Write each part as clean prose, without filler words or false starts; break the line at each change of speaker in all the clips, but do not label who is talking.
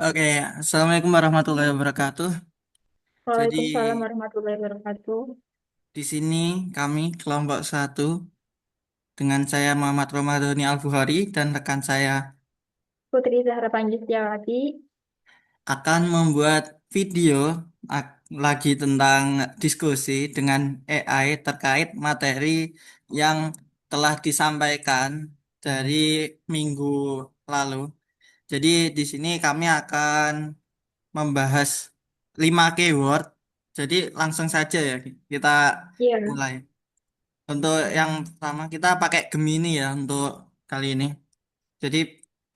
Oke, Assalamualaikum warahmatullahi wabarakatuh. Jadi
Waalaikumsalam warahmatullahi wabarakatuh.
di sini kami kelompok satu dengan saya Muhammad Romadhoni Al-Bukhari dan rekan saya
Putri Zahra Panjustiawati.
akan membuat video lagi tentang diskusi dengan AI terkait materi yang telah disampaikan dari minggu lalu. Jadi di sini kami akan membahas 5 keyword. Jadi langsung saja ya kita
Iya,
mulai. Untuk yang pertama kita pakai Gemini ya untuk kali ini. Jadi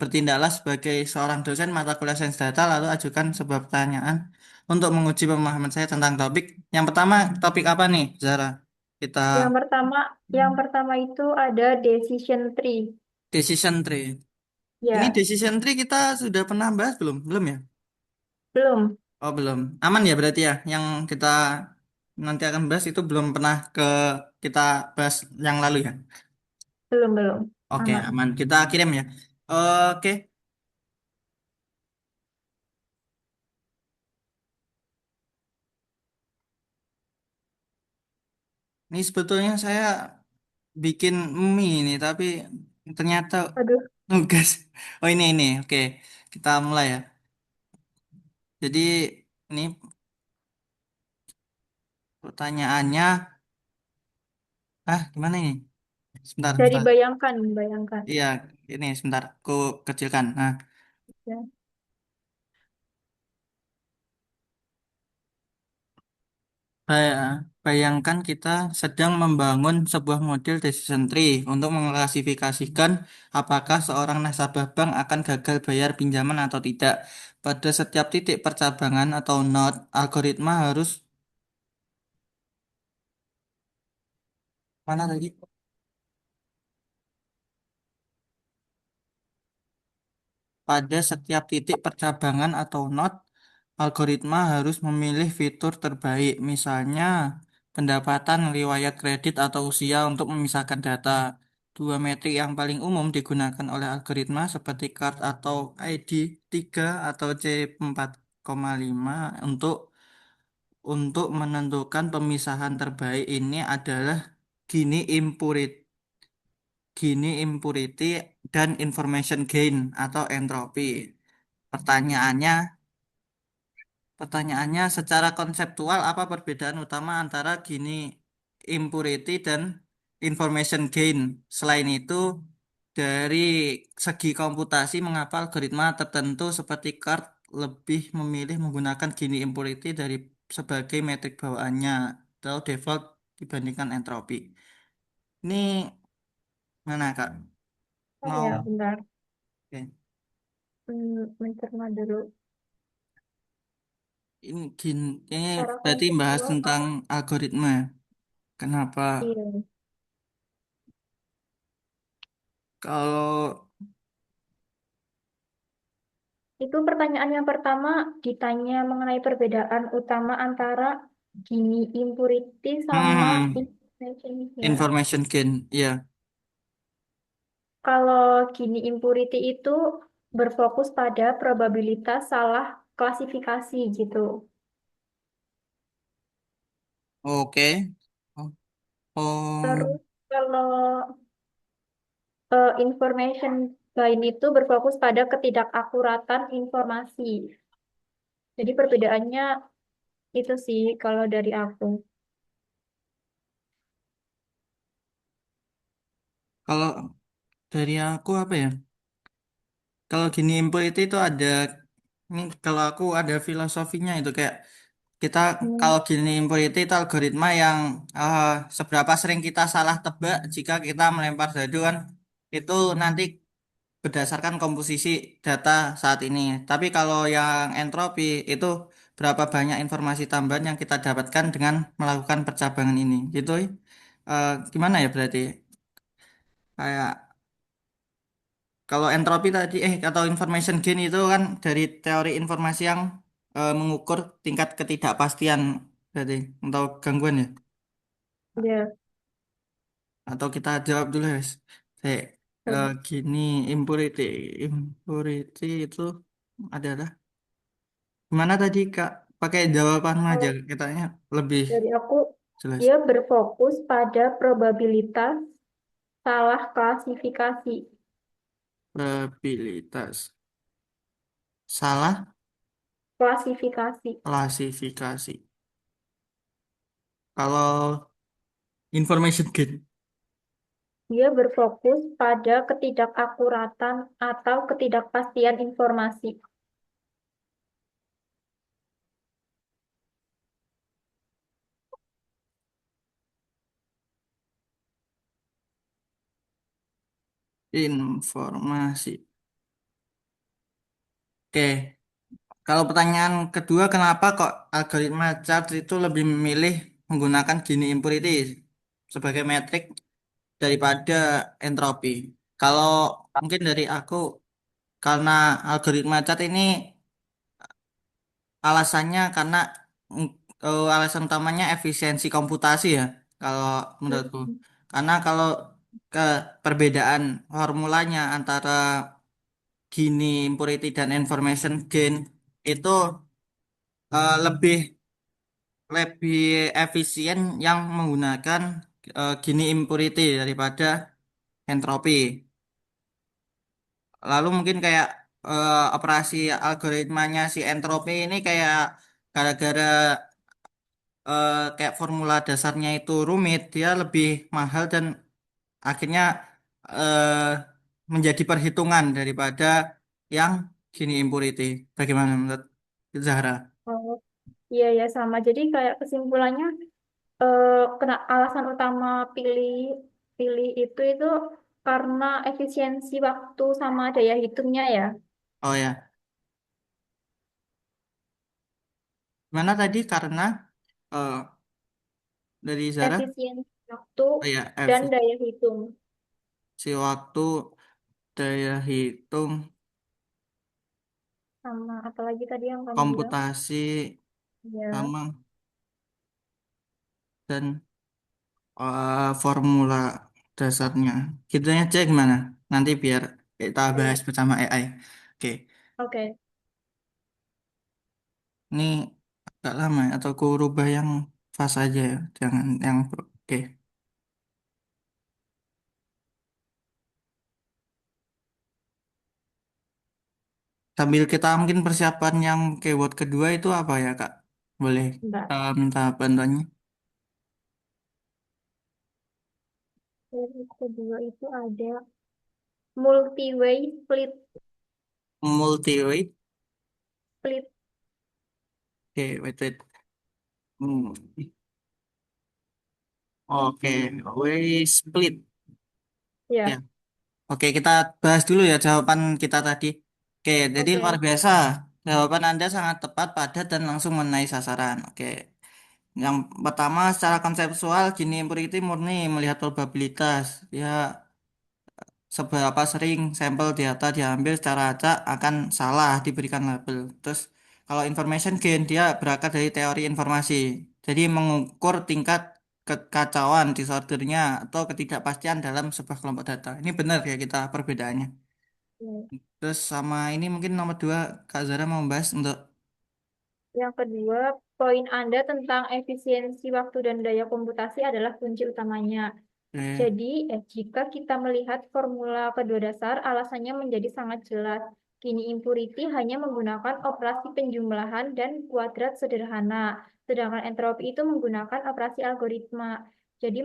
bertindaklah sebagai seorang dosen mata kuliah sains data lalu ajukan sebuah pertanyaan untuk menguji pemahaman saya tentang topik. Yang pertama topik apa nih, Zara? Kita
yang pertama itu ada decision tree.
decision tree. Ini
Ya,
decision tree kita sudah pernah bahas belum? Belum ya?
belum,
Oh belum. Aman ya berarti ya. Yang kita nanti akan bahas itu belum pernah kita bahas yang lalu ya.
belum.
Oke,
Aman.
aman. Kita kirim ya. Oke. Ini sebetulnya saya bikin mie ini, tapi ternyata
Aduh,
nugas. Oh ini. Oke, kita mulai ya. Jadi ini pertanyaannya, gimana ini?
dari
Sebentar.
bayangkan, bayangkan.
Iya, ini sebentar. Aku kecilkan. Nah,
Ya.
bayangkan kita sedang membangun sebuah model decision tree untuk mengklasifikasikan apakah seorang nasabah bank akan gagal bayar pinjaman atau tidak. Pada setiap titik percabangan atau node, algoritma harus mana tadi? Pada setiap titik percabangan atau node, algoritma harus memilih fitur terbaik, misalnya pendapatan, riwayat kredit, atau usia untuk memisahkan data. Dua metrik yang paling umum digunakan oleh algoritma seperti CART atau ID 3 atau C4,5 untuk menentukan pemisahan terbaik ini adalah Gini impurity dan information gain atau entropi. Pertanyaannya, pertanyaannya secara konseptual apa perbedaan utama antara Gini impurity dan information gain? Selain itu, dari segi komputasi, mengapa algoritma tertentu seperti CART lebih memilih menggunakan Gini impurity sebagai metrik bawaannya atau default dibandingkan entropi? Ini mana Kak?
Oh
Mau?
ya, bentar.
Oke.
Mencerna dulu.
Ini
Secara
berarti bahas
konseptual
tentang
apa?
algoritma. Kenapa?
Iya.
Kalau
Itu pertanyaan yang pertama ditanya mengenai perbedaan utama antara Gini impurity sama
hmm,
information. Ya.
information gain, ya,
Kalau Gini impurity itu berfokus pada probabilitas salah klasifikasi gitu.
oke. Oh, oh,
Terus kalau information gain itu berfokus pada ketidakakuratan informasi. Jadi perbedaannya itu sih kalau dari aku.
kalau dari aku apa ya? Kalau gini input itu ada, ini kalau aku ada filosofinya itu kayak kita
Hmm,
kalau gini input itu algoritma yang eh, seberapa sering kita salah tebak jika kita melempar dadu kan itu nanti berdasarkan komposisi data saat ini. Tapi kalau yang entropi itu berapa banyak informasi tambahan yang kita dapatkan dengan melakukan percabangan ini. Gitu. Gimana ya berarti? Kayak kalau entropi tadi atau information gain itu kan dari teori informasi yang mengukur tingkat ketidakpastian berarti atau gangguan ya.
ya.
Atau kita jawab dulu ya. Kayak
Coba.
gini impurity itu adalah Gimana tadi Kak? Pakai jawaban aja
Kalau
katanya lebih
dari aku,
jelas.
dia berfokus pada probabilitas salah klasifikasi.
Probabilitas salah
Klasifikasi.
klasifikasi. Kalau information gain.
Dia berfokus pada ketidakakuratan atau ketidakpastian informasi.
Informasi. Oke, kalau pertanyaan kedua, kenapa kok algoritma charge itu lebih memilih menggunakan Gini impurity sebagai metrik daripada entropi? Kalau mungkin dari aku, karena algoritma charge ini alasannya karena mm, alasan utamanya efisiensi komputasi ya, kalau menurutku. Karena kalau ke perbedaan formulanya antara Gini impurity dan information gain itu lebih lebih efisien yang menggunakan Gini impurity daripada entropi. Lalu mungkin kayak operasi algoritmanya si entropi ini kayak gara-gara kayak formula dasarnya itu rumit, dia lebih mahal dan akhirnya eh, menjadi perhitungan daripada yang Gini impurity. Bagaimana menurut Zahra?
Oh, iya ya sama. Jadi kayak kesimpulannya kena alasan utama pilih pilih itu karena efisiensi waktu sama daya hitungnya ya.
Oh ya, mana tadi karena eh, dari Zahra?
Efisiensi waktu
Oh ya,
dan daya hitung
si waktu, daya hitung,
sama apalagi tadi yang kamu bilang
komputasi,
ya.
sama dan formula dasarnya. Gitu aja gimana? Nanti biar kita bahas
Ya,
bersama AI. Oke,
oke.
ini agak lama ya, atau aku rubah yang fast aja ya, jangan yang oke. Sambil kita mungkin persiapan yang keyword kedua itu apa ya Kak? Boleh
Bentar.
minta bantuannya?
Yang kedua itu ada multi-way split
Multi-rate.
split
Oke, wait, wait. Hmm. Oke, way split. Ya.
ya.
Oke, kita bahas dulu ya jawaban kita tadi. Oke, jadi luar
Oke.
biasa. Jawaban Anda sangat tepat, padat, dan langsung mengenai sasaran. Oke. Yang pertama, secara konseptual, Gini Impurity murni melihat probabilitas. Ya, seberapa sering sampel data diambil secara acak akan salah diberikan label. Terus, kalau information gain, dia berakar dari teori informasi. Jadi, mengukur tingkat kekacauan, disordernya, atau ketidakpastian dalam sebuah kelompok data. Ini benar ya kita perbedaannya.
Ya.
Terus sama ini mungkin nomor dua, Kak Zara mau bahas untuk
Yang kedua, poin Anda tentang efisiensi waktu dan daya komputasi adalah kunci utamanya.
eh,
Jadi, jika kita melihat formula kedua dasar, alasannya menjadi sangat jelas. Kini impurity hanya menggunakan operasi penjumlahan dan kuadrat sederhana, sedangkan entropi itu menggunakan operasi algoritma. Jadi,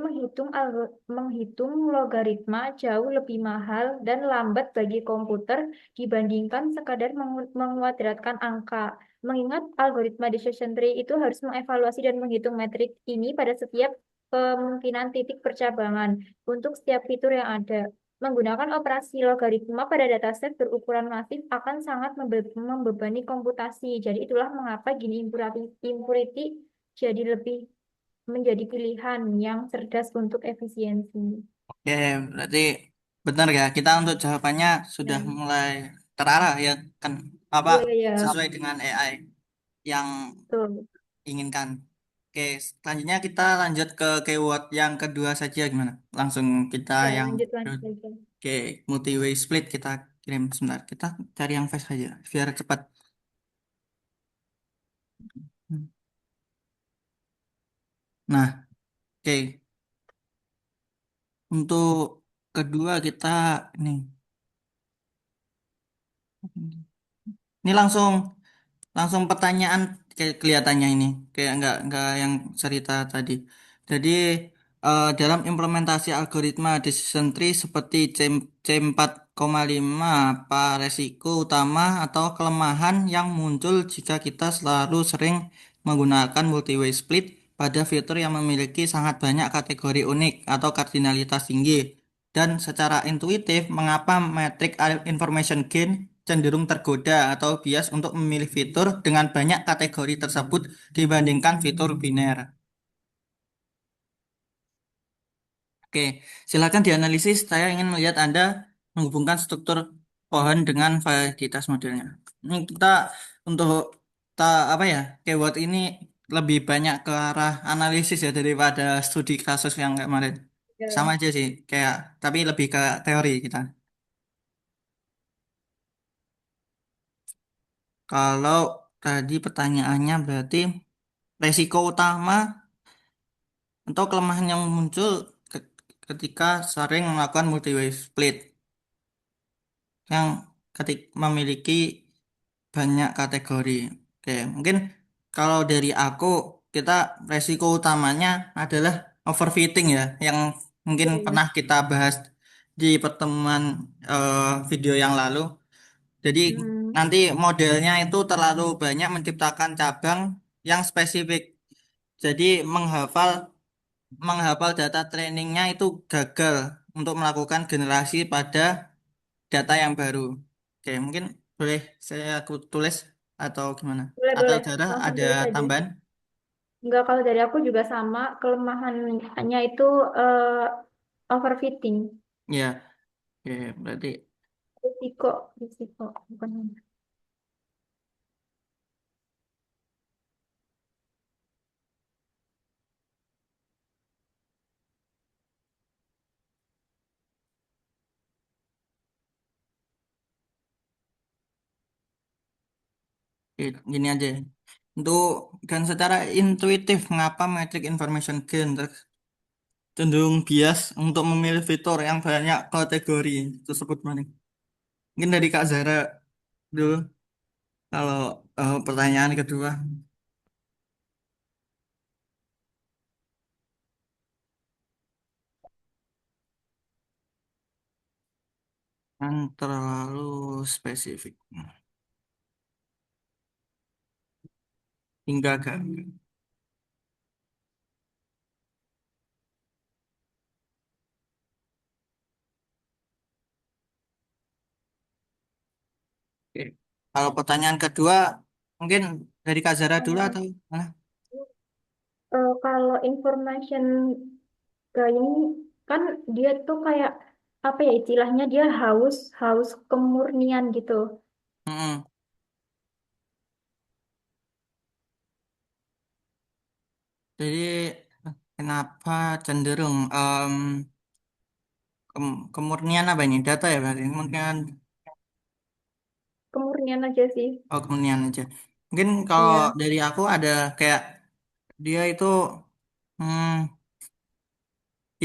menghitung logaritma jauh lebih mahal dan lambat bagi komputer dibandingkan sekadar menguadratkan angka. Mengingat algoritma decision tree itu harus mengevaluasi dan menghitung metrik ini pada setiap kemungkinan titik percabangan untuk setiap fitur yang ada. Menggunakan operasi logaritma pada dataset berukuran masif akan sangat membebani komputasi. Jadi itulah mengapa gini impurity jadi lebih menjadi pilihan yang cerdas untuk efisiensi.
oke, berarti benar ya. Kita untuk jawabannya sudah
Ya,
mulai terarah ya kan apa
iya, iya,
sesuai dengan AI yang
betul.
inginkan. Oke, selanjutnya kita lanjut ke keyword yang kedua saja gimana? Langsung kita
Ya,
yang
lanjut lanjut aja.
oke, multi-way split kita kirim sebentar. Kita cari yang fast saja biar cepat. Nah, oke. Untuk kedua kita nih. Ini langsung langsung pertanyaan kayak kelihatannya ini kayak nggak yang cerita tadi. Jadi dalam implementasi algoritma decision tree seperti C4,5 apa resiko utama atau kelemahan yang muncul jika kita selalu sering menggunakan multi-way split pada fitur yang memiliki sangat banyak kategori unik atau kardinalitas tinggi. Dan secara intuitif, mengapa metrik information gain cenderung tergoda atau bias untuk memilih fitur dengan banyak kategori tersebut dibandingkan fitur biner. Oke, silakan dianalisis. Saya ingin melihat Anda menghubungkan struktur pohon dengan validitas modelnya. Ini kita untuk apa ya, keyword ini lebih banyak ke arah analisis ya daripada studi kasus yang kemarin. Sama
Ya.
aja sih, kayak tapi lebih ke teori kita. Kalau tadi pertanyaannya berarti resiko utama atau kelemahan yang muncul ke- ketika sering melakukan multi-way split yang memiliki banyak kategori. Oke, mungkin kalau dari aku kita resiko utamanya adalah overfitting ya, yang mungkin
Iya.
pernah kita bahas di pertemuan video yang lalu. Jadi
Hmm.
nanti modelnya itu terlalu banyak menciptakan cabang yang spesifik. Jadi menghafal data trainingnya itu gagal untuk melakukan generasi pada data yang baru. Oke, mungkin boleh saya aku tulis atau gimana?
Boleh,
Atau
boleh.
Zara
Langsung
ada
tulis aja.
tambahan?
Enggak, kalau dari aku juga sama. Kelemahannya itu overfitting.
Ya, oke, berarti
Risiko, risiko. Bukan.
gini aja. Untuk dan secara intuitif mengapa metric information gain cenderung bias untuk memilih fitur yang banyak kategori tersebut mana? Mungkin dari Kak Zara dulu kalau pertanyaan kedua yang terlalu spesifik hingga gak. Oke. Kalau pertanyaan kedua mungkin dari Kak Zara dulu atau mana?
Kalau information gain kan dia tuh kayak apa ya istilahnya dia haus haus kemurnian gitu.
Mm-mm. Jadi kenapa cenderung kemurnian apa ini data ya berarti kemurnian
Kemurnian aja sih.
oh kemurnian aja. Mungkin kalau
Iya.
dari aku ada kayak dia itu hmm,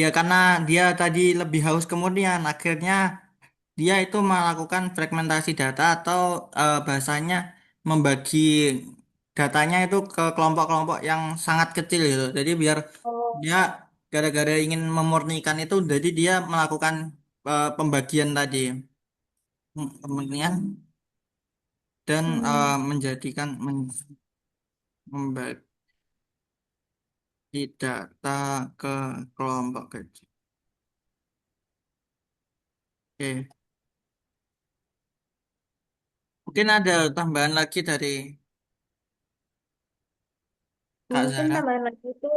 ya karena dia tadi lebih haus kemurnian akhirnya dia itu melakukan fragmentasi data atau bahasanya membagi datanya itu ke kelompok-kelompok yang sangat kecil gitu. Jadi biar
Oh.
dia gara-gara ingin memurnikan itu, jadi dia melakukan pembagian tadi, pemurnian dan
Hmm.
menjadikan membagi data ke kelompok kecil. Oke, mungkin ada tambahan lagi dari Kak
Mungkin
Zara.
tambahan lagi itu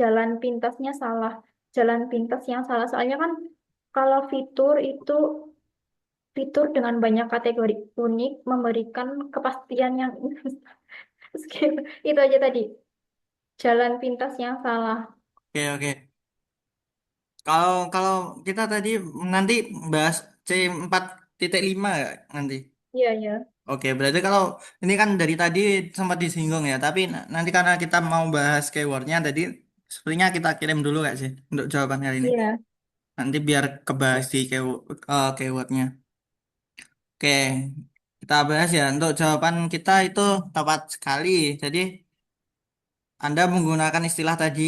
jalan pintasnya salah. Jalan pintas yang salah. Soalnya kan kalau fitur dengan banyak kategori unik memberikan kepastian yang skip. Itu aja tadi. Jalan pintas yang salah.
Oke, oke. Kalau kalau kita tadi nanti bahas C4,5 ya nanti.
Iya, iya.
Oke, berarti kalau ini kan dari tadi sempat disinggung ya, tapi nanti karena kita mau bahas keywordnya, tadi sepertinya kita kirim dulu gak sih untuk jawaban kali ini.
Iya.
Nanti biar kebahas di keywordnya. Oke, kita bahas ya. Untuk jawaban kita itu tepat sekali. Jadi Anda menggunakan istilah tadi,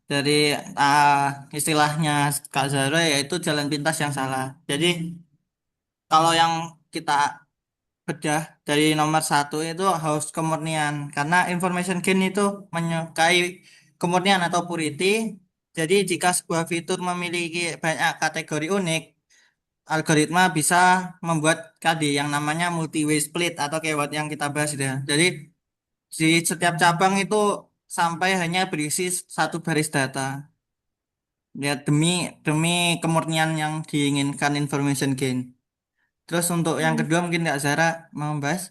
dari istilahnya Kak Zahra yaitu jalan pintas yang salah. Jadi kalau yang kita bedah dari nomor satu itu haus kemurnian karena information gain itu menyukai kemurnian atau purity. Jadi jika sebuah fitur memiliki banyak kategori unik, algoritma bisa membuat tadi yang namanya multi-way split atau keyword yang kita bahas itu ya. Jadi di setiap cabang itu sampai hanya berisi satu baris data. Ya demi demi kemurnian yang diinginkan information gain. Terus untuk yang
Hmm.
kedua mungkin Kak Zara mau bahas?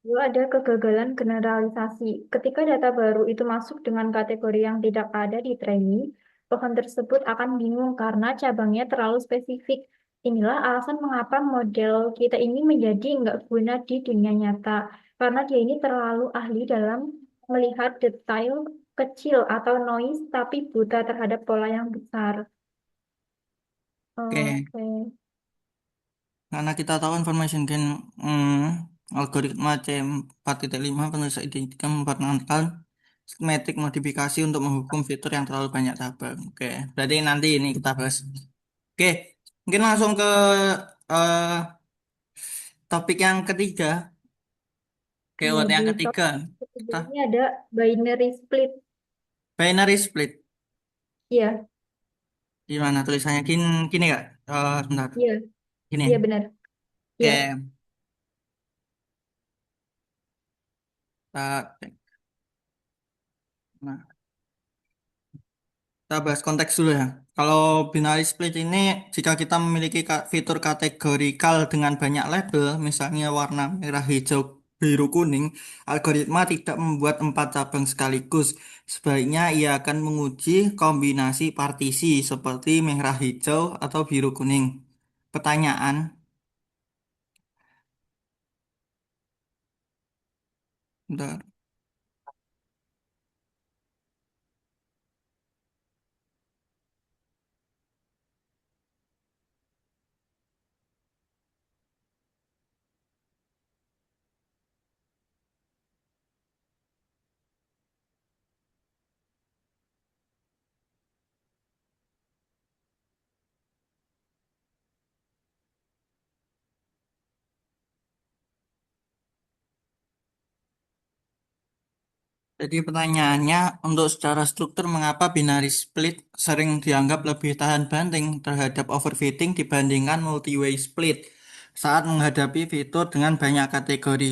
Dua ada kegagalan generalisasi. Ketika data baru itu masuk dengan kategori yang tidak ada di training, bahan tersebut akan bingung karena cabangnya terlalu spesifik. Inilah alasan mengapa model kita ini menjadi nggak guna di dunia nyata. Karena dia ini terlalu ahli dalam melihat detail kecil atau noise, tapi buta terhadap pola yang besar.
Oke.
Oke.
Karena kita tahu information gain algoritma C4.5 penulis identik memperkenalkan metrik modifikasi untuk menghukum fitur yang terlalu banyak tabang. Oke, berarti nanti ini kita bahas. Oke, mungkin langsung ke eh, topik yang ketiga,
Iya,
keyword
di
yang
top
ketiga.
ketiga
Kita
ini ada binary split.
binary split.
Iya,
Gimana tulisannya? Gini nggak? Bentar.
iya,
Gini.
iya benar. Iya,
Oke, kita, nah, kita bahas konteks dulu ya. Kalau binary split ini, jika kita memiliki fitur kategorikal dengan banyak label, misalnya warna merah, hijau, biru, kuning, algoritma tidak membuat empat cabang sekaligus. Sebaiknya ia akan menguji kombinasi partisi seperti merah, hijau, atau biru, kuning. Pertanyaan, bentar. Jadi pertanyaannya, untuk secara struktur, mengapa binary split sering dianggap lebih tahan banting terhadap overfitting dibandingkan multi-way split saat menghadapi fitur dengan banyak kategori?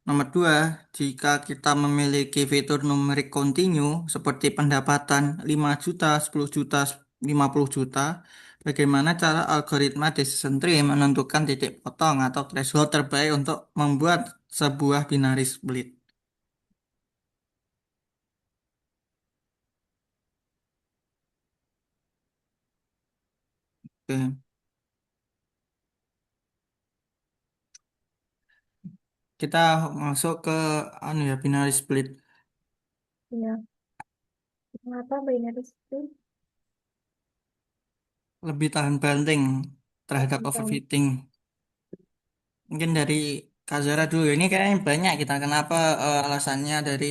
Nomor dua, jika kita memiliki fitur numerik kontinu seperti pendapatan 5 juta, 10 juta, 50 juta, bagaimana cara algoritma decision tree menentukan titik potong atau threshold terbaik untuk membuat sebuah binary split? Oke. Kita masuk ke anu ya binary split
iya. Kenapa binary split?
lebih tahan banting terhadap
Bukan.
overfitting. Mungkin dari Kak Zara dulu. Ini kayaknya banyak kita kenapa alasannya dari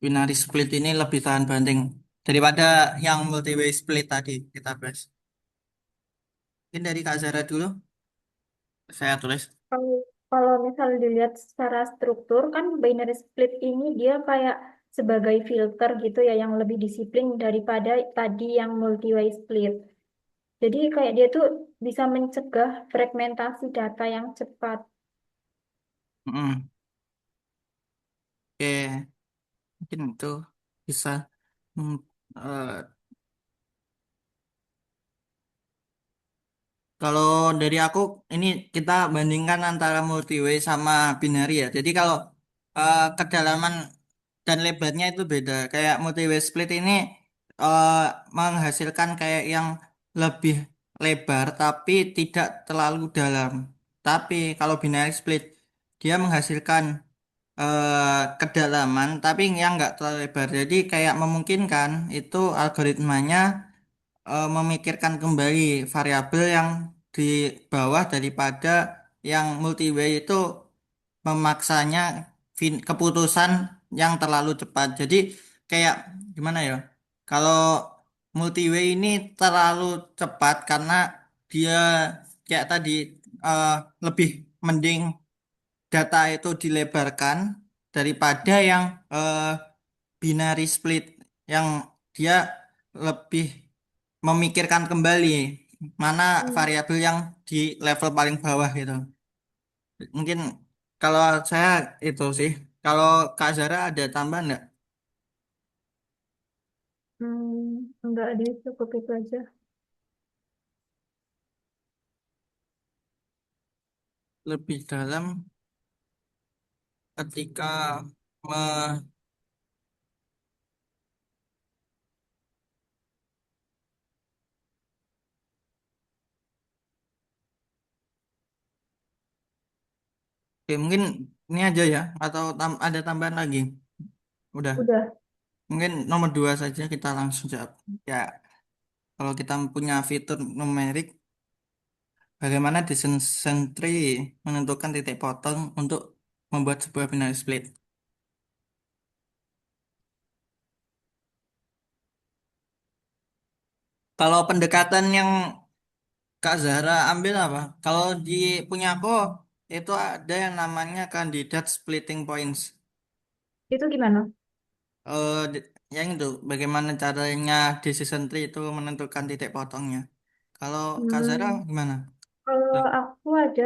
binary split ini lebih tahan banting daripada yang multi way split tadi kita bahas. Mungkin dari Kak Zara dulu. Saya tulis.
Kalau kalau misal dilihat secara struktur kan binary split ini dia kayak sebagai filter gitu ya yang lebih disiplin daripada tadi yang multi way split. Jadi kayak dia tuh bisa mencegah fragmentasi data yang cepat.
Mm-mm. Oke, mungkin itu bisa. Hmm, eh, Kalau dari aku, ini kita bandingkan antara multiway sama binary ya. Jadi kalau kedalaman dan lebarnya itu beda. Kayak multiway split ini eh, menghasilkan kayak yang lebih lebar tapi tidak terlalu dalam. Tapi kalau binary split dia menghasilkan kedalaman tapi yang nggak terlalu lebar. Jadi kayak memungkinkan itu algoritmanya memikirkan kembali variabel yang di bawah daripada yang multi way itu memaksanya keputusan yang terlalu cepat. Jadi kayak gimana ya? Kalau multi-way ini terlalu cepat karena dia kayak tadi eh, lebih mending data itu dilebarkan daripada yang eh, binary split yang dia lebih memikirkan kembali mana
Hmm.
variabel yang di level paling bawah gitu. Mungkin kalau saya itu sih. Kalau Kak Zara ada tambahan nggak?
Enggak deh, cukup itu aja.
Lebih dalam ketika me- Oke, mungkin ini aja ya atau ada tambahan lagi. Udah.
Udah,
Mungkin nomor dua saja kita langsung jawab. Ya, kalau kita punya fitur numerik, bagaimana decision tree menentukan titik potong untuk membuat sebuah binary split? Kalau pendekatan yang Kak Zahra ambil apa? Kalau di punya aku itu ada yang namanya kandidat splitting points.
itu gimana?
Yang itu bagaimana caranya decision tree itu menentukan titik potongnya. Kalau Kak Zahra
Hmm,
gimana?
Kalau
Loh,
aku ada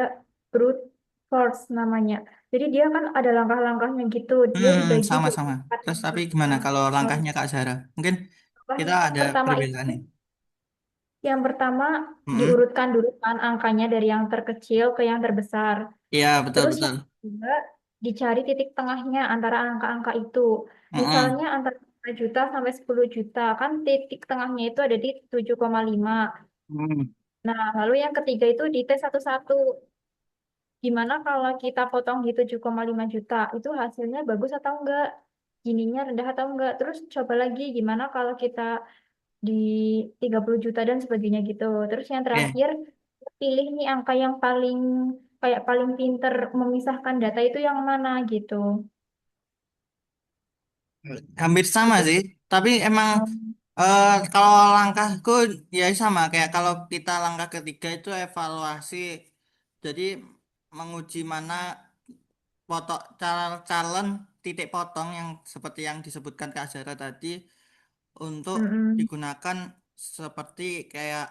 brute force namanya. Jadi dia kan ada langkah-langkahnya gitu. Dia dibagi jadi
sama-sama.
empat
Terus tapi gimana
langkah.
kalau
Oh,
langkahnya Kak Zahra? Mungkin kita
langkahnya yang
ada
pertama
perbedaan
itu,
nih.
yang pertama
Mm-mm.
diurutkan dulu kan angkanya dari yang terkecil ke yang terbesar.
Iya, betul
Terus
betul.
yang kedua dicari titik tengahnya antara angka-angka itu. Misalnya
Mm-mm.
antara 5 juta sampai 10 juta kan titik tengahnya itu ada di 7,5.
Mm.
Nah, lalu yang ketiga itu dites satu-satu. Gimana kalau kita potong di 7,5 juta? Itu hasilnya bagus atau enggak? Gininya rendah atau enggak? Terus coba lagi gimana kalau kita di 30 juta dan sebagainya gitu. Terus yang
Oke,
terakhir pilih nih angka yang paling kayak paling pinter memisahkan data itu yang mana gitu.
hampir sama
Itu
sih. Tapi emang
um,
kalau langkahku ya sama kayak kalau kita langkah ketiga itu evaluasi. Jadi menguji mana calon titik potong yang seperti yang disebutkan Kak Zara tadi untuk
mm-mm.
digunakan seperti kayak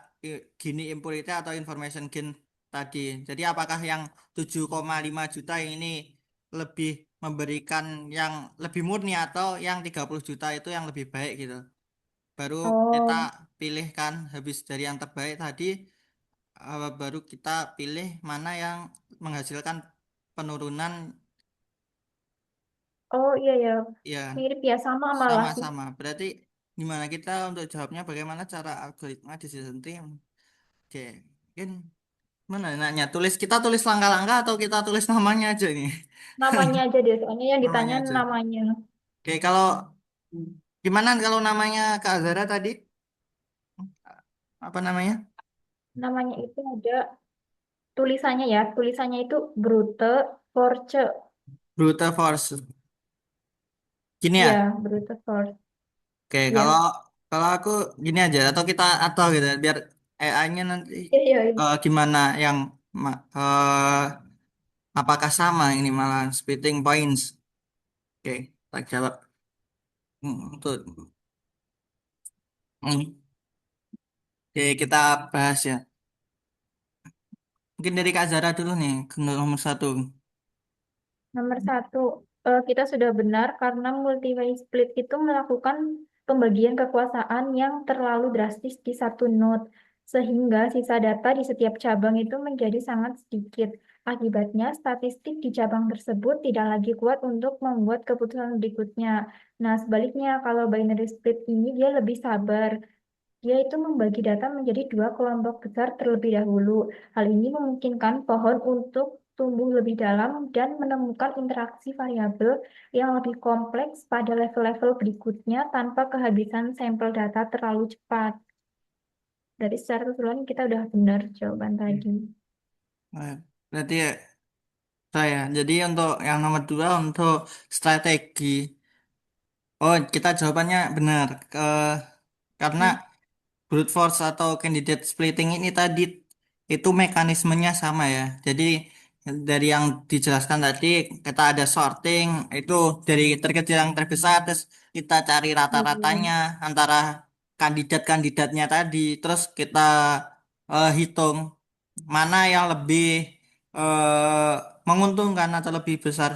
gini impurity atau information gain tadi. Jadi apakah yang 7,5 juta ini lebih memberikan yang lebih murni atau yang 30 juta itu yang lebih baik gitu. Baru kita
Oh,
pilih kan habis dari yang terbaik tadi baru kita pilih mana yang menghasilkan penurunan
oh iya ya,
ya.
mirip ya sama malah sih.
Sama-sama. Berarti gimana kita untuk jawabnya bagaimana cara algoritma decision tree? Oke, mungkin mana nanya kita tulis langkah-langkah atau kita tulis namanya aja nih?
Namanya aja deh, soalnya yang ditanya
Namanya aja.
namanya.
Oke, kalau gimana kalau namanya Kak Zara tadi? Apa namanya?
Namanya itu ada tulisannya ya, tulisannya itu brute force.
Brute force. Gini
Iya,
ya.
brute force.
Oke, kalau
Iya,
kalau aku gini aja atau gitu biar AI-nya nanti
iya, iya, iya.
gimana yang apakah sama ini malah splitting points? Oke, tak jawab. Tuh. Hmm. Oke, kita bahas ya. Mungkin dari Kak Zara dulu nih, ke nomor satu.
Nomor satu, kita sudah benar karena multi-way split itu melakukan pembagian kekuasaan yang terlalu drastis di satu node, sehingga sisa data di setiap cabang itu menjadi sangat sedikit. Akibatnya, statistik di cabang tersebut tidak lagi kuat untuk membuat keputusan berikutnya. Nah, sebaliknya, kalau binary split ini dia lebih sabar. Dia itu membagi data menjadi dua kelompok besar terlebih dahulu. Hal ini memungkinkan pohon untuk tumbuh lebih dalam dan menemukan interaksi variabel yang lebih kompleks pada level-level berikutnya tanpa kehabisan sampel data terlalu cepat. Dari secara keseluruhan kita udah benar jawaban tadi.
Eh, Berarti ya, saya. Jadi untuk yang nomor dua untuk strategi. Oh, kita jawabannya benar. Karena
Hmm.
brute force atau candidate splitting ini tadi itu mekanismenya sama ya. Jadi dari yang dijelaskan tadi kita ada sorting itu dari terkecil yang terbesar terus kita cari
Iya.
rata-ratanya antara kandidat-kandidatnya tadi terus kita hitung mana yang lebih menguntungkan atau lebih besar.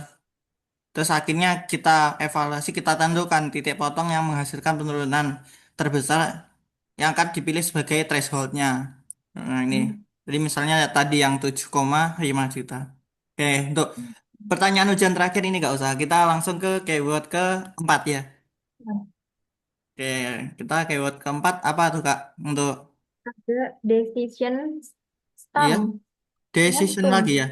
Terus akhirnya kita evaluasi, kita tentukan titik potong yang menghasilkan penurunan terbesar yang akan dipilih sebagai thresholdnya. Nah ini,
Hmm.
jadi misalnya tadi yang 7,5 juta. Oke, untuk pertanyaan ujian terakhir ini nggak usah, kita langsung ke keyword keempat ya. Oke, kita keyword keempat apa tuh Kak? Untuk,
Ada decision
iya,
stum. Ingat
decision
stum?
lagi ya.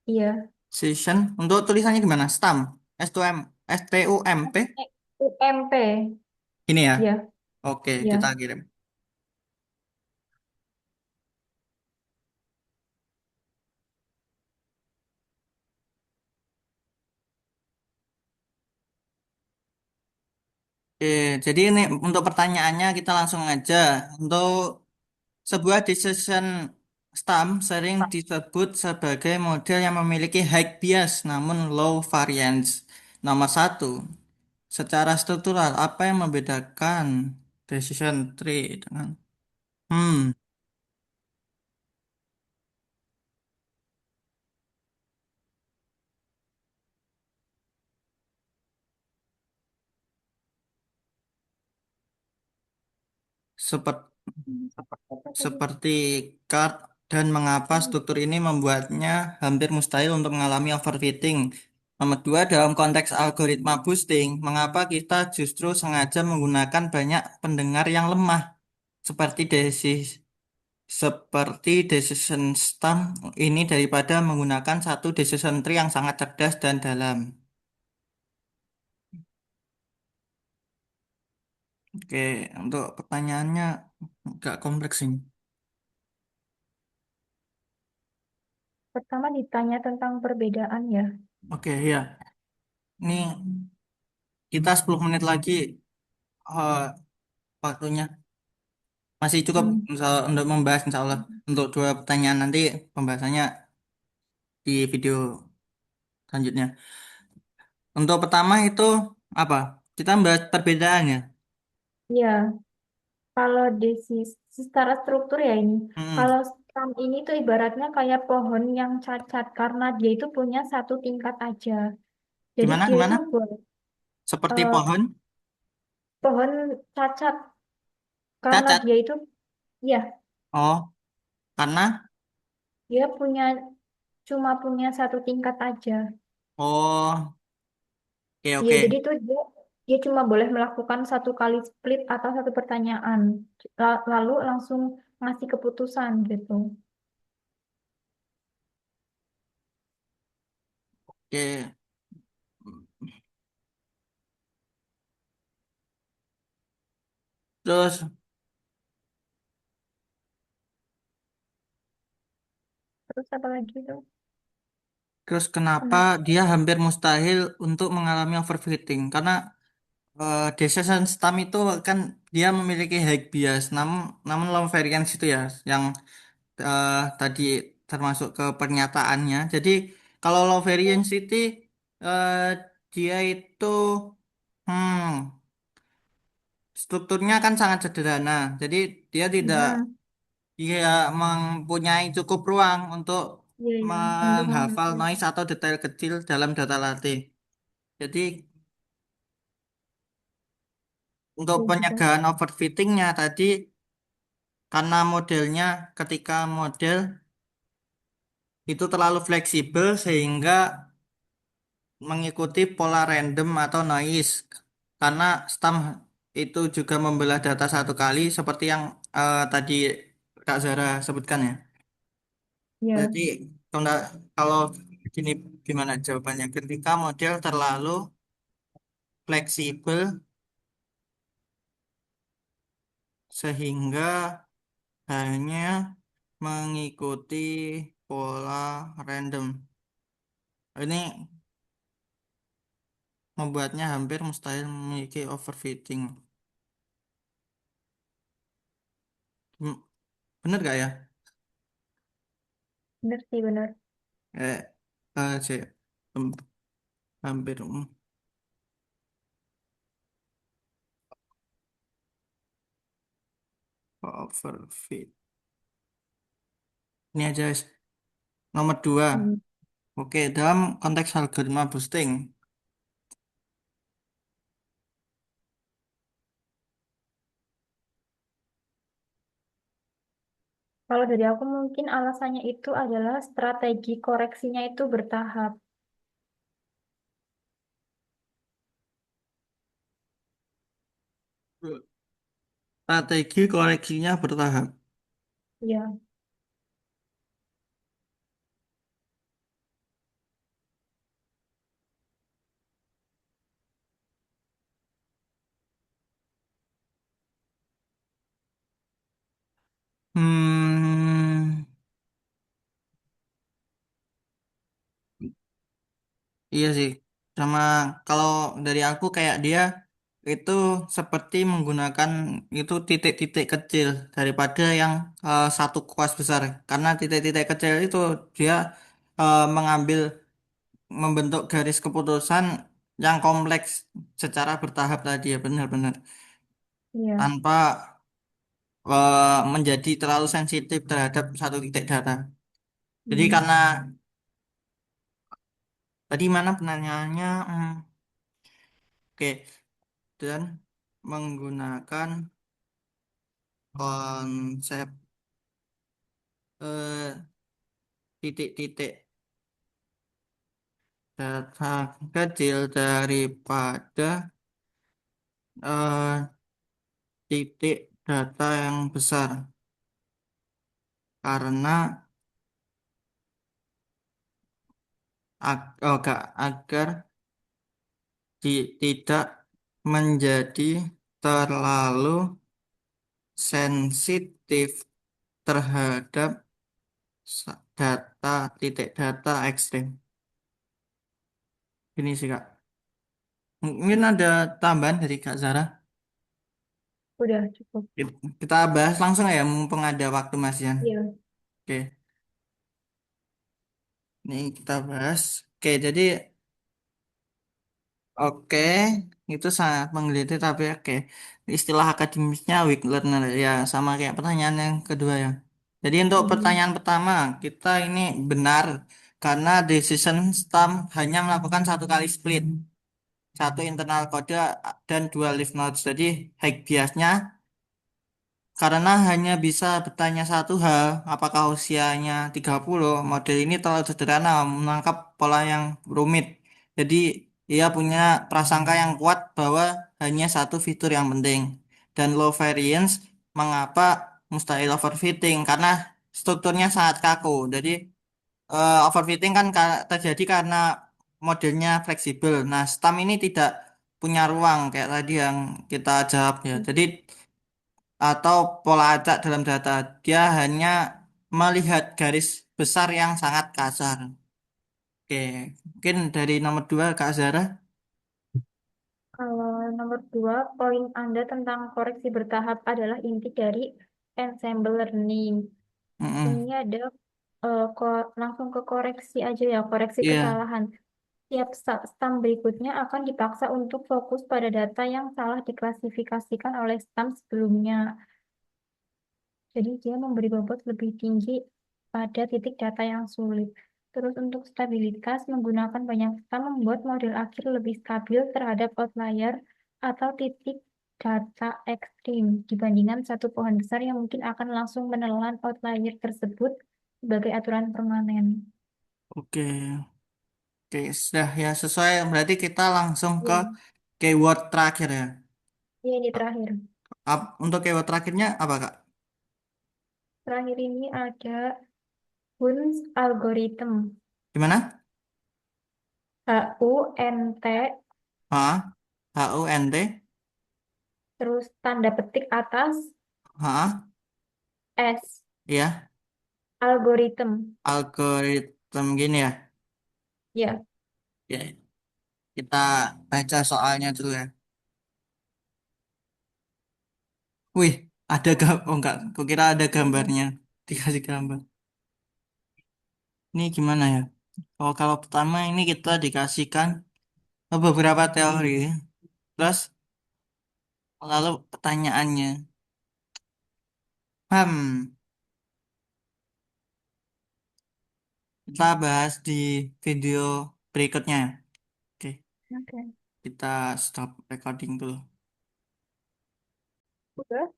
Iya.
Decision, untuk tulisannya gimana? STAM, S2M, STUMP,
UMP.
ini ya.
Iya.
Oke, kita
Iya.
kirim. Oke, jadi ini untuk pertanyaannya kita langsung aja. Untuk sebuah decision stem sering disebut sebagai model yang memiliki high bias namun low variance. Nomor satu, secara struktural apa yang membedakan decision tree dengan seperti
Apa tadi?
seperti card dan mengapa struktur ini membuatnya hampir mustahil untuk mengalami overfitting. Nomor dua, dalam konteks algoritma boosting, mengapa kita justru sengaja menggunakan banyak pendengar yang lemah seperti decision stem ini daripada menggunakan satu decision tree yang sangat cerdas dan dalam. Oke, untuk pertanyaannya agak kompleks ini.
Pertama ditanya tentang perbedaan ya.
Oke, ya. Ini kita 10 menit lagi waktunya. Masih cukup
Hmm.
untuk membahas insya Allah. Untuk dua pertanyaan nanti pembahasannya di video selanjutnya. Untuk pertama itu apa? Kita membahas perbedaannya.
Ya, kalau secara struktur ya ini.
Hmm.
Kalau stam ini tuh ibaratnya kayak pohon yang cacat karena dia itu punya satu tingkat aja. Jadi
Gimana?
dia itu
Gimana? Seperti
eh,
pohon
pohon cacat karena
cacat.
dia itu ya
Oh, karena
dia cuma punya satu tingkat aja.
oh, oke
Iya,
oke
jadi tuh dia cuma boleh melakukan satu kali split atau satu pertanyaan, lalu langsung ngasih keputusan gitu.
oke. Terus
Terus apa lagi tuh?
terus kenapa
Kenapa?
dia hampir mustahil untuk mengalami overfitting? Karena decision stem itu kan dia memiliki high bias, namun namun low variance itu ya yang tadi termasuk ke pernyataannya. Jadi kalau low variance itu eh, dia itu hmm, strukturnya kan sangat sederhana. Jadi dia tidak
Mm-mm.
dia mempunyai cukup ruang untuk
Iya, iya, untuk
menghafal
mengatur.
noise atau detail kecil dalam data latih. Jadi untuk
Iya juga.
pencegahan overfittingnya tadi karena modelnya ketika model itu terlalu fleksibel sehingga mengikuti pola random atau noise karena stem itu juga membelah data satu kali seperti yang tadi Kak Zara sebutkan ya.
Ya,
Berarti kalau kalau gini gimana jawabannya? Ketika model terlalu fleksibel sehingga hanya mengikuti pola random. Ini membuatnya hampir mustahil memiliki overfitting. Hmm, bener gak ya?
benar sih benar.
Eh, sih, Hem- hampir overfit. Ini aja, guys. Nomor dua.
Hmm.
Oke, dalam konteks algoritma boosting,
Kalau dari aku mungkin alasannya itu adalah strategi koreksinya itu bertahap.
strategi koreksinya bertahap.
Ya,
Hmm, iya sih. Sama kalau dari aku kayak dia itu seperti menggunakan itu titik-titik kecil daripada yang satu kuas besar. Karena titik-titik kecil itu dia mengambil membentuk garis keputusan yang kompleks secara bertahap tadi ya benar-benar
iya.
tanpa menjadi terlalu sensitif terhadap satu titik data. Jadi
Hmm.
karena tadi mana pertanyaannya? Oke, dan menggunakan konsep eh, titik-titik data kecil daripada eh, titik data yang besar karena agar tidak menjadi terlalu sensitif terhadap data titik data ekstrim. Ini sih Kak. Mungkin ada tambahan dari Kak Zara.
Udah cukup.
Kita bahas langsung ya, mumpung ada waktu Mas Yan.
Iya.
Oke, ini kita bahas. Oke, jadi oke, itu sangat menggelitik tapi oke. Istilah akademisnya weak learner ya, sama kayak pertanyaan yang kedua ya. Jadi untuk
Hmm.
pertanyaan pertama, kita ini benar karena decision stem hanya melakukan satu kali split, satu internal kode dan dua leaf nodes. Jadi high biasnya karena hanya bisa bertanya satu hal, apakah usianya 30, model ini terlalu sederhana menangkap pola yang rumit. Jadi, ia punya prasangka yang kuat bahwa hanya satu fitur yang penting. Dan low variance, mengapa mustahil overfitting? Karena strukturnya sangat kaku. Jadi, overfitting kan terjadi karena modelnya fleksibel. Nah, stam ini tidak punya ruang kayak tadi yang kita jawab ya. Jadi, atau pola acak dalam data. Dia hanya melihat garis besar yang sangat kasar. Oke, mungkin dari nomor dua Kak Zara.
Kalau nomor dua, poin Anda tentang koreksi bertahap adalah inti dari ensemble learning.
Mm-mm.
Ini ada langsung ke koreksi aja ya, koreksi
Iya,
kesalahan. Tiap stam berikutnya akan dipaksa untuk fokus pada data yang salah diklasifikasikan oleh stam sebelumnya. Jadi dia memberi bobot lebih tinggi pada titik data yang sulit. Terus untuk stabilitas, menggunakan banyak stam membuat model akhir lebih stabil terhadap outlier atau titik data ekstrim dibandingkan satu pohon besar yang mungkin akan langsung menelan outlier tersebut sebagai aturan permanen.
oke. Oke, sudah ya sesuai. Berarti kita langsung ke
Iya,
keyword terakhir ya.
Ya, ini terakhir.
Untuk keyword terakhirnya apa, Kak?
Terakhir ini ada Hunt algorithm.
Gimana?
HUNT,
Ha, HUNT,
terus tanda petik atas
ha,
S,
ya,
algorithm.
algoritma gini ya.
Ya,
Ya, kita baca soalnya dulu ya. Wih, oh enggak, kukira ada gambarnya. Dikasih gambar. Ini gimana ya? Oh, kalau pertama ini kita dikasihkan beberapa teori. Terus lalu pertanyaannya. Hmm, kita bahas di video berikutnya. Oke,
oke.
kita stop recording dulu.
Udah?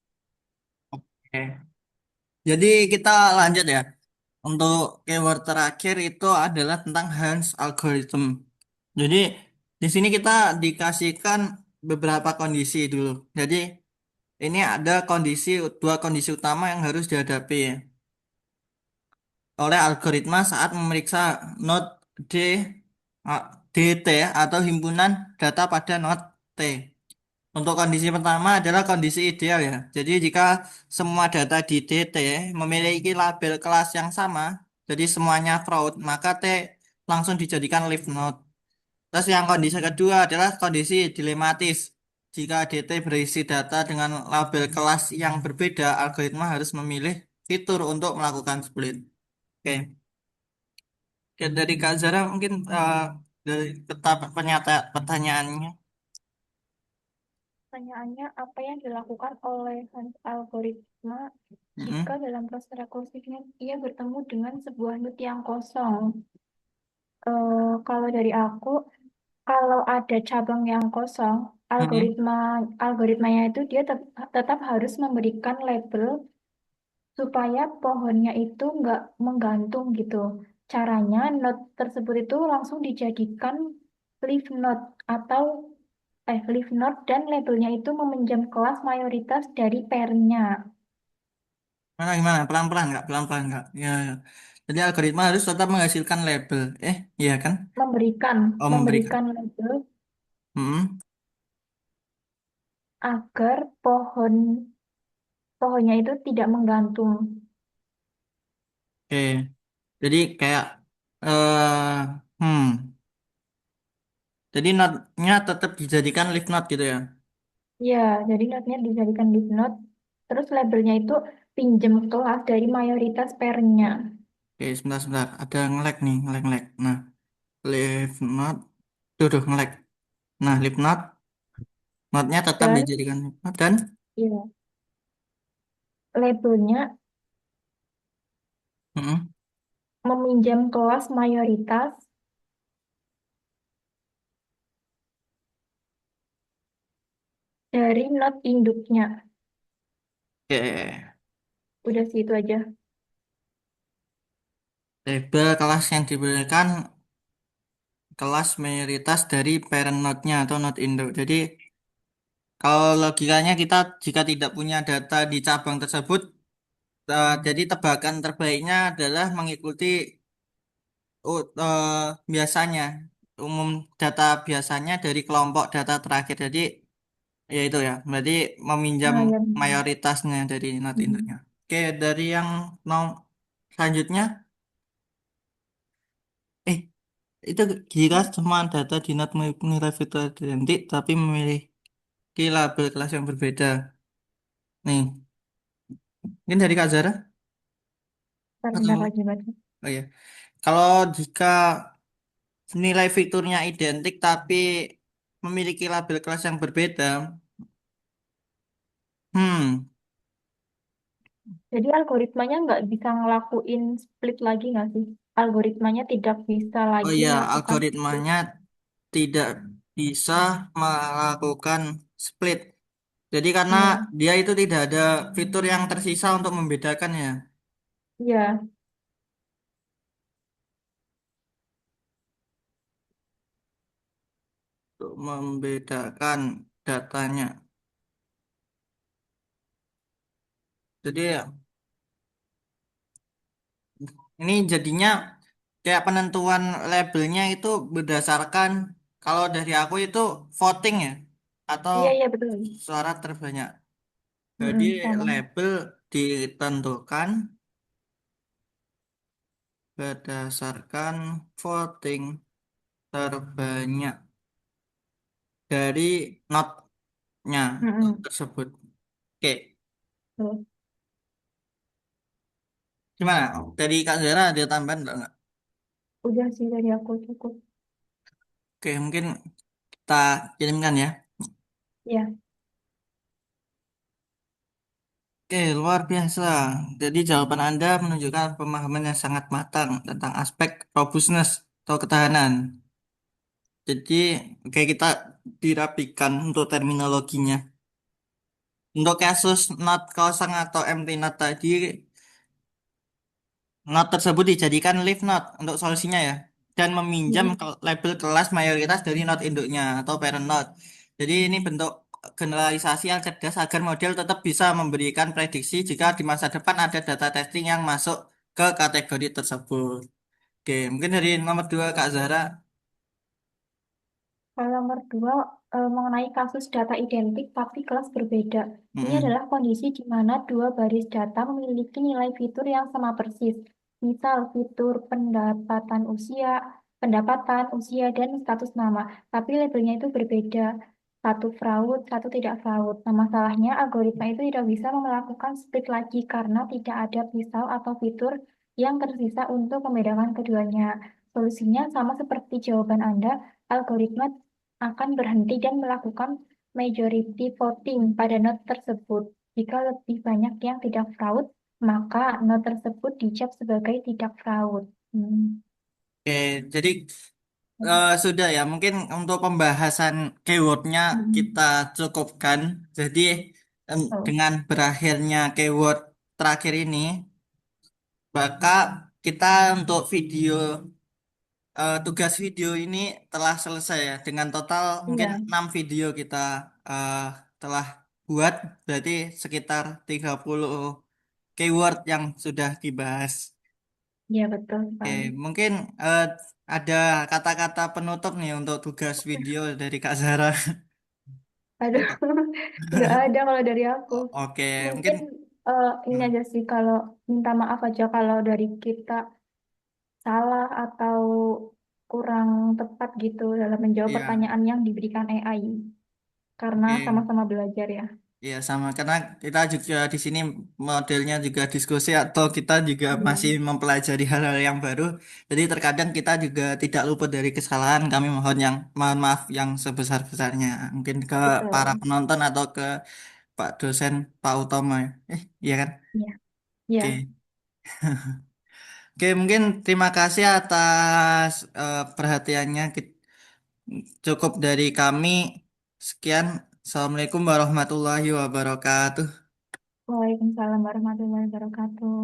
Oke. Jadi kita lanjut ya. Untuk keyword terakhir itu adalah tentang Hans algorithm. Jadi di sini kita dikasihkan beberapa kondisi dulu. Jadi ini ada dua kondisi utama yang harus dihadapi oleh algoritma saat memeriksa node D, DT atau himpunan data pada node T. Untuk kondisi pertama adalah kondisi ideal ya. Jadi jika semua data di DT memiliki label kelas yang sama, jadi semuanya fraud, maka T langsung dijadikan leaf node. Terus yang kondisi kedua adalah kondisi dilematis. Jika DT berisi data dengan label kelas yang berbeda, algoritma harus memilih fitur untuk melakukan split. Oke. Oke, dari Kak Zara mungkin dari pertanyaannya.
Pertanyaannya, apa yang dilakukan oleh Hunt algoritma jika
Mm-mm.
dalam proses rekursifnya ia bertemu dengan sebuah node yang kosong? Kalau dari aku, kalau ada cabang yang kosong,
Mm-mm.
algoritmanya itu dia tetap harus memberikan label supaya pohonnya itu nggak menggantung gitu. Caranya node tersebut itu langsung dijadikan leaf node atau leaf node dan labelnya itu meminjam kelas mayoritas dari pairnya,
Mana gimana? Pelan-pelan nggak? Pelan-pelan nggak? Ya, ya. Jadi algoritma harus tetap menghasilkan label. Iya kan?
memberikan
Oh, memberikan.
memberikan label
Mm-mm.
agar pohonnya itu tidak menggantung.
Oke. Jadi kayak eh hmm. Jadi node-nya tetap dijadikan leaf node gitu ya.
Ya, jadi node-nya dijadikan leaf node, terus labelnya itu pinjem kelas dari mayoritas pairnya.
Oke, sebentar sebentar. Ada nge-lag nih, nge-lag. Nah, leaf node. Tuh, nge-lag. Nah, leaf node, node-nya tetap
Dan
dijadikan leaf node dan
ya, labelnya
mm-mm.
meminjam kelas mayoritas dari node induknya.
Oke.
Udah sih itu aja.
Label kelas yang diberikan kelas mayoritas dari parent node-nya atau node induk. Jadi kalau logikanya kita jika tidak punya data di cabang tersebut, jadi tebakan terbaiknya adalah mengikuti biasanya umum data biasanya dari kelompok data terakhir. Jadi ya itu ya, berarti meminjam
Ah, ya.
mayoritasnya dari node
Hmm.
induknya. Oke, dari yang mau selanjutnya, eh itu jika semua data di node nilai fitur identik tapi memiliki label kelas yang berbeda. Nih, mungkin dari Kak Zara
Bentar
atau
lagi baca.
oh ya. Kalau jika nilai fiturnya identik tapi memiliki label kelas yang berbeda, hmm,
Jadi algoritmanya nggak bisa ngelakuin split lagi nggak sih? Algoritmanya tidak bisa
oh
lagi
ya,
melakukan split.
algoritmanya tidak bisa melakukan split. Jadi karena
Iya,
dia itu tidak ada fitur yang tersisa untuk membedakan ya,
iya.
untuk membedakan datanya. Jadi ini jadinya kayak penentuan labelnya itu berdasarkan kalau dari aku itu voting ya atau
Iya, iya betul.
suara terbanyak. Jadi
Sama.
label ditentukan berdasarkan voting terbanyak dari notnya not
Mm-mm.
tersebut. Oke,
Tuh.
gimana? Dari Kak Zara ada tambahan nggak?
Udah sih dari aku cukup.
Oke, mungkin kita kirimkan ya.
Ya,
Oke, luar biasa. Jadi jawaban Anda menunjukkan pemahaman yang sangat matang tentang aspek robustness atau ketahanan. Jadi, oke kita dirapikan untuk terminologinya. Untuk kasus not kosong atau empty not tadi, not tersebut dijadikan leaf not untuk solusinya ya. Dan meminjam
mm-mm.
label kelas mayoritas dari not induknya atau parent not. Jadi ini bentuk generalisasi yang cerdas agar model tetap bisa memberikan prediksi jika di masa depan ada data testing yang masuk ke kategori tersebut. Oke, mungkin dari nomor dua Kak Zahra.
Kalau nomor dua, mengenai kasus data identik tapi kelas berbeda. Ini
Mm-mm.
adalah kondisi di mana dua baris data memiliki nilai fitur yang sama persis. Misal fitur pendapatan, usia, dan status nama. Tapi labelnya itu berbeda. Satu fraud, satu tidak fraud. Nah, masalahnya algoritma itu tidak bisa melakukan split lagi karena tidak ada pisau atau fitur yang tersisa untuk membedakan keduanya. Solusinya sama seperti jawaban Anda, algoritma akan berhenti dan melakukan majority voting pada not tersebut. Jika lebih banyak yang tidak fraud, maka not tersebut dicap sebagai tidak fraud. Hmm.
Oke, jadi sudah ya, mungkin untuk pembahasan keywordnya kita
Hmm.
cukupkan. Jadi
Oh,
dengan berakhirnya keyword terakhir ini, maka kita untuk video tugas video ini telah selesai ya. Dengan total mungkin
iya,
6 video kita eh, telah buat, berarti sekitar 30 keyword yang sudah dibahas.
iya betul
Oke,
sekali.
mungkin eh, ada kata-kata penutup nih untuk tugas video dari Kak Zara.
Aduh, nggak ada kalau dari aku.
Oke, mungkin
Mungkin ini
hmm,
aja sih kalau minta maaf aja kalau dari kita salah atau kurang tepat gitu dalam menjawab
iya,
pertanyaan yang diberikan AI. Karena
oke.
sama-sama belajar ya.
Iya sama karena kita juga di sini modelnya juga diskusi atau kita juga masih
Iya,
mempelajari hal-hal yang baru. Jadi terkadang kita juga tidak luput dari kesalahan. Kami mohon maaf yang sebesar-besarnya. Mungkin ke para
betul.
penonton atau ke Pak dosen Pak Utomo. Iya kan?
Iya, iya.
Oke. Oke, mungkin terima kasih atas perhatiannya. Cukup dari kami. Sekian. Assalamualaikum warahmatullahi wabarakatuh.
Waalaikumsalam warahmatullahi wabarakatuh.